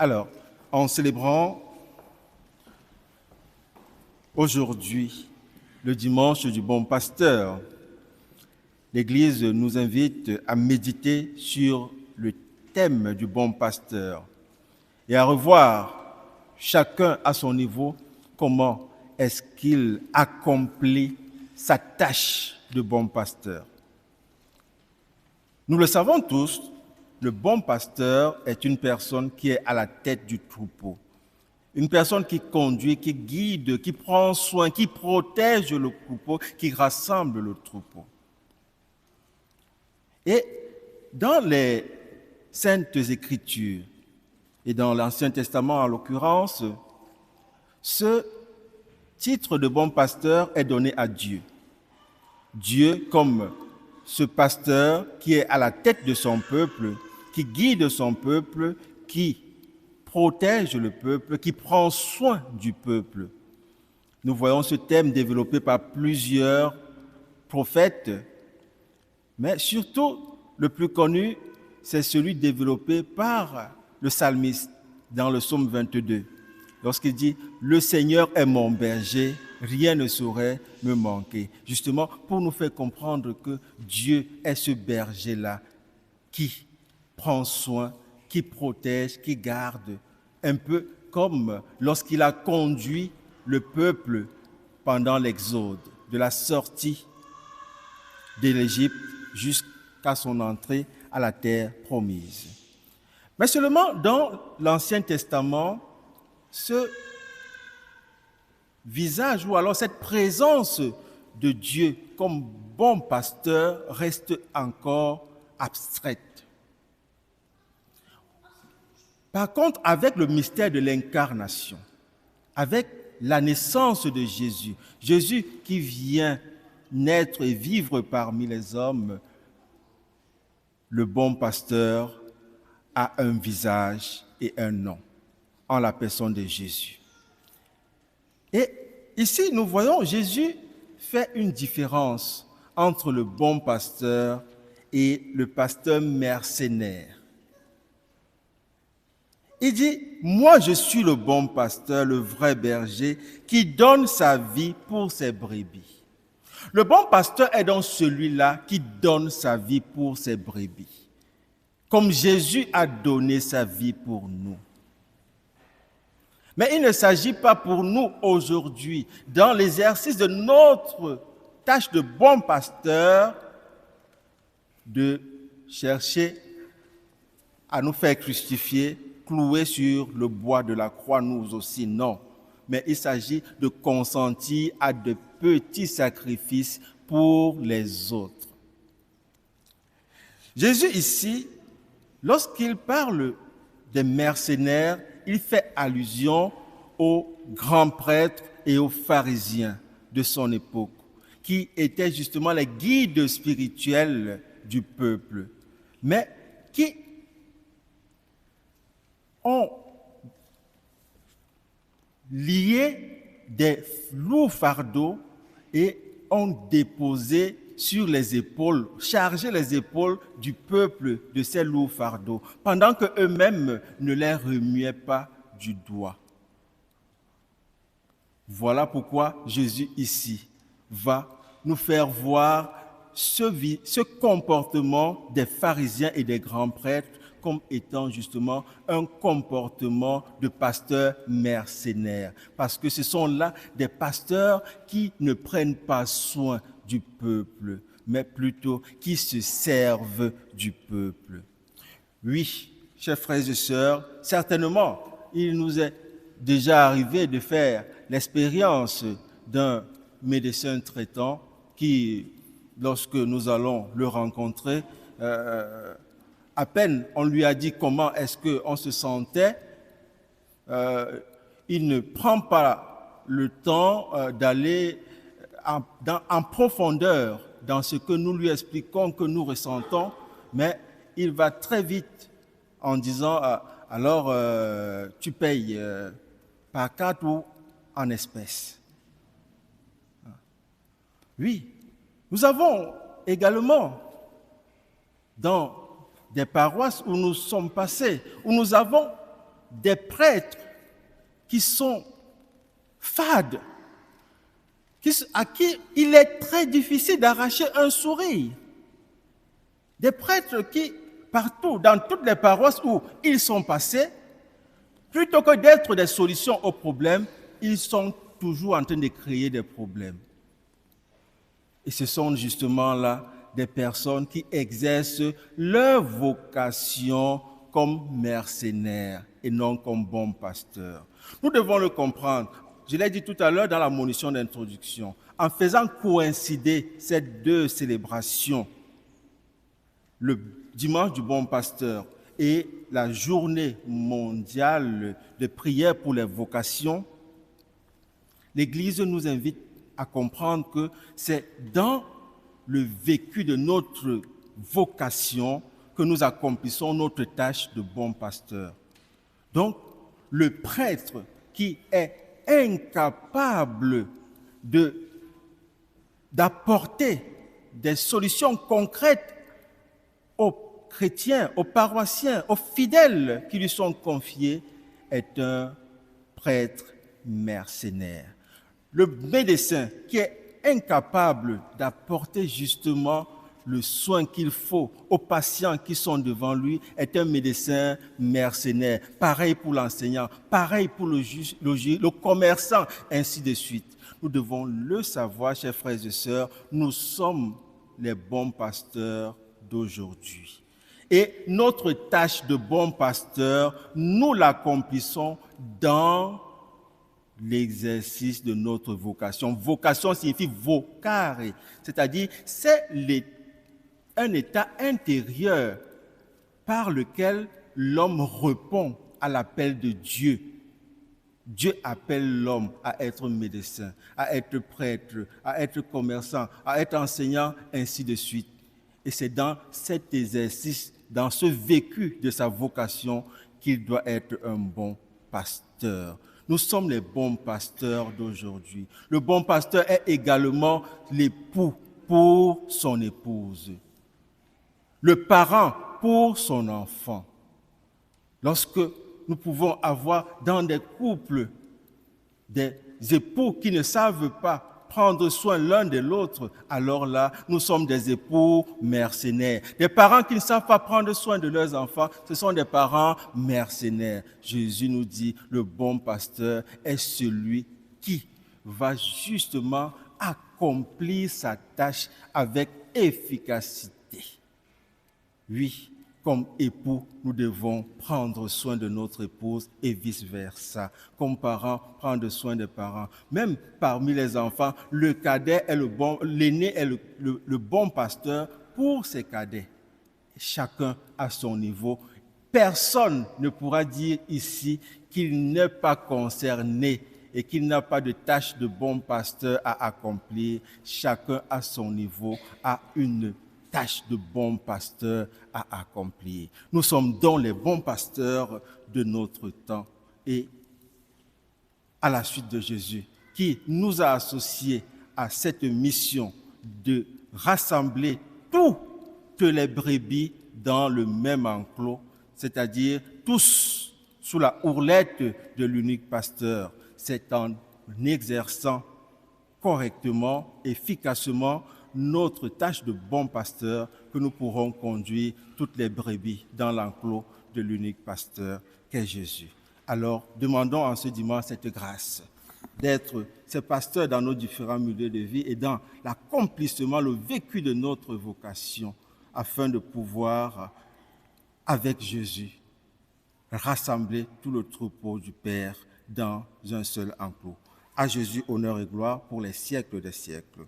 Alors, en célébrant aujourd'hui le dimanche du Bon Pasteur, l'Église nous invite à méditer sur le thème du Bon Pasteur et à revoir chacun à son niveau comment est-ce qu'il accomplit sa tâche de bon pasteur. Nous le savons tous, le bon pasteur est une personne qui est à la tête du troupeau. Une personne qui conduit, qui guide, qui prend soin, qui protège le troupeau, qui rassemble le troupeau. Et dans les Saintes Écritures, et dans l'Ancien Testament en l'occurrence, ce titre de bon pasteur est donné à Dieu. Dieu comme ce pasteur qui est à la tête de son peuple, qui guide son peuple, qui protège le peuple, qui prend soin du peuple. Nous voyons ce thème développé par plusieurs prophètes, mais surtout le plus connu, c'est celui développé par le psalmiste dans le psaume 22, lorsqu'il dit « Le Seigneur est mon berger, rien ne saurait me manquer ». Justement, pour nous faire comprendre que Dieu est ce berger-là qui prend soin, qui protège, qui garde, un peu comme lorsqu'il a conduit le peuple pendant l'exode, de la sortie de l'Égypte jusqu'à son entrée à la terre promise. Mais seulement dans l'Ancien Testament, ce visage ou alors cette présence de Dieu comme bon pasteur reste encore abstraite. Par contre, avec le mystère de l'incarnation, avec la naissance de Jésus, Jésus qui vient naître et vivre parmi les hommes, le bon pasteur a un visage et un nom en la personne de Jésus. Et ici, nous voyons Jésus fait une différence entre le bon pasteur et le pasteur mercenaire. Il dit, moi je suis le bon pasteur, le vrai berger, qui donne sa vie pour ses brebis. Le bon pasteur est donc celui-là qui donne sa vie pour ses brebis, comme Jésus a donné sa vie pour nous. Mais il ne s'agit pas pour nous aujourd'hui, dans l'exercice de notre tâche de bon pasteur, de chercher à nous faire crucifier, cloués sur le bois de la croix, nous aussi, non. Mais il s'agit de consentir à de petits sacrifices pour les autres. Jésus ici, lorsqu'il parle des mercenaires, il fait allusion aux grands prêtres et aux pharisiens de son époque, qui étaient justement les guides spirituels du peuple, mais qui ont lié des lourds fardeaux et ont déposé sur les épaules, chargé les épaules du peuple de ces lourds fardeaux, pendant qu'eux-mêmes ne les remuaient pas du doigt. Voilà pourquoi Jésus ici va nous faire voir ce comportement des pharisiens et des grands prêtres comme étant justement un comportement de pasteur mercenaire. Parce que ce sont là des pasteurs qui ne prennent pas soin du peuple, mais plutôt qui se servent du peuple. Oui, chers frères et sœurs, certainement, il nous est déjà arrivé de faire l'expérience d'un médecin traitant qui, lorsque nous allons le rencontrer, à peine on lui a dit comment est-ce qu'on se sentait, il ne prend pas le temps d'aller en profondeur dans ce que nous lui expliquons, que nous ressentons, mais il va très vite en disant alors tu payes par carte ou en espèces. Oui, nous avons également dans des paroisses où nous sommes passés, où nous avons des prêtres qui sont fades, à qui il est très difficile d'arracher un sourire. Des prêtres qui, partout, dans toutes les paroisses où ils sont passés, plutôt que d'être des solutions aux problèmes, ils sont toujours en train de créer des problèmes. Et ce sont justement là des personnes qui exercent leur vocation comme mercenaires et non comme bons pasteurs. Nous devons le comprendre. Je l'ai dit tout à l'heure dans la monition d'introduction. En faisant coïncider ces deux célébrations, le dimanche du bon pasteur et la journée mondiale de prière pour les vocations, l'Église nous invite à comprendre que c'est dans le vécu de notre vocation que nous accomplissons notre tâche de bon pasteur. Donc, le prêtre qui est incapable d'apporter des solutions concrètes aux chrétiens, aux paroissiens, aux fidèles qui lui sont confiés, est un prêtre mercenaire. Le médecin qui est incapable d'apporter justement le soin qu'il faut aux patients qui sont devant lui est un médecin mercenaire. Pareil pour l'enseignant, pareil pour le juge, le commerçant, ainsi de suite. Nous devons le savoir, chers frères et sœurs, nous sommes les bons pasteurs d'aujourd'hui. Et notre tâche de bon pasteur, nous l'accomplissons dans l'exercice de notre vocation. Vocation signifie vocare, c'est-à-dire c'est un état intérieur par lequel l'homme répond à l'appel de Dieu. Dieu appelle l'homme à être médecin, à être prêtre, à être commerçant, à être enseignant, ainsi de suite. Et c'est dans cet exercice, dans ce vécu de sa vocation qu'il doit être un bon pasteur. Nous sommes les bons pasteurs d'aujourd'hui. Le bon pasteur est également l'époux pour son épouse, le parent pour son enfant. Lorsque nous pouvons avoir dans des couples des époux qui ne savent pas prendre soin l'un de l'autre, alors là, nous sommes des époux mercenaires. Des parents qui ne savent pas prendre soin de leurs enfants, ce sont des parents mercenaires. Jésus nous dit, le bon pasteur est celui qui va justement accomplir sa tâche avec efficacité. Oui, comme époux, nous devons prendre soin de notre épouse et vice-versa. Comme parents, prendre soin des parents. Même parmi les enfants, le cadet est l'aîné est le bon pasteur pour ses cadets. Chacun à son niveau. Personne ne pourra dire ici qu'il n'est pas concerné et qu'il n'a pas de tâche de bon pasteur à accomplir. Chacun à son niveau a une tâche de bon pasteur à accomplir. Nous sommes donc les bons pasteurs de notre temps et à la suite de Jésus, qui nous a associés à cette mission de rassembler toutes les brebis dans le même enclos, c'est-à-dire tous sous la hourlette de l'unique pasteur. C'est en exerçant correctement, efficacement, notre tâche de bon pasteur que nous pourrons conduire toutes les brebis dans l'enclos de l'unique pasteur qu'est Jésus. Alors, demandons en ce dimanche cette grâce d'être ces pasteurs dans nos différents milieux de vie et dans l'accomplissement, le vécu de notre vocation, afin de pouvoir, avec Jésus, rassembler tout le troupeau du Père dans un seul enclos. À Jésus, honneur et gloire pour les siècles des siècles.